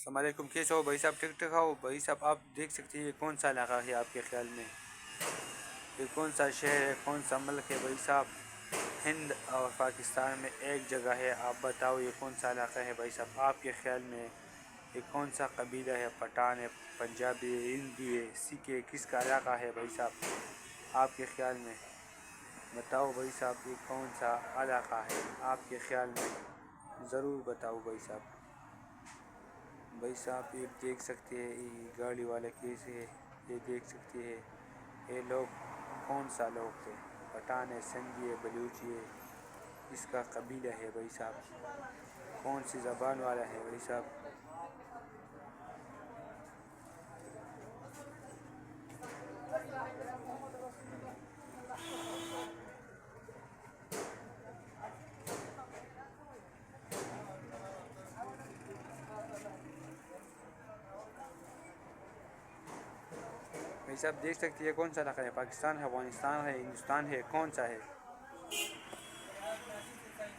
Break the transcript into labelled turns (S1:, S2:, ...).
S1: السلام علیکم، کیسے ہو بھائی صاحب؟ ٹھیک ٹھاک ہو بھائی صاحب؟ آپ دیکھ سکتے ہیں یہ کون سا علاقہ ہے آپ کے خیال میں؟ یہ کون سا شہر ہے، کون سا ملک ہے بھائی صاحب؟ ہند اور پاکستان میں ایک جگہ ہے، آپ بتاؤ یہ کون سا علاقہ ہے بھائی صاحب آپ کے خیال میں؟ یہ کون سا قبیلہ ہے؟ پٹھان ہے، پنجابی ہے، ہندو ہے، سکھ ہے، کس کا علاقہ ہے بھائی صاحب آپ کے خیال میں؟ بتاؤ بھائی صاحب یہ کون سا علاقہ ہے آپ کے خیال میں؟ ضرور بتاؤ بھائی صاحب۔ بھائی صاحب یہ دیکھ سکتے ہیں یہ گاڑی والا کیسے ہے، یہ دیکھ سکتے ہیں یہ لوگ کون سا لوگ ہے؟ پٹھان ہے، سندھی ہے، بلوچی ہے، اس کا قبیلہ ہے بھائی صاحب، کون سی زبان والا ہے بھائی صاحب؟ بھائی صاحب دیکھ سکتے ہیں کون سا علاقہ ہے؟ پاکستان ہے، افغانستان ہے، ہندوستان ہے، کون سا ہے؟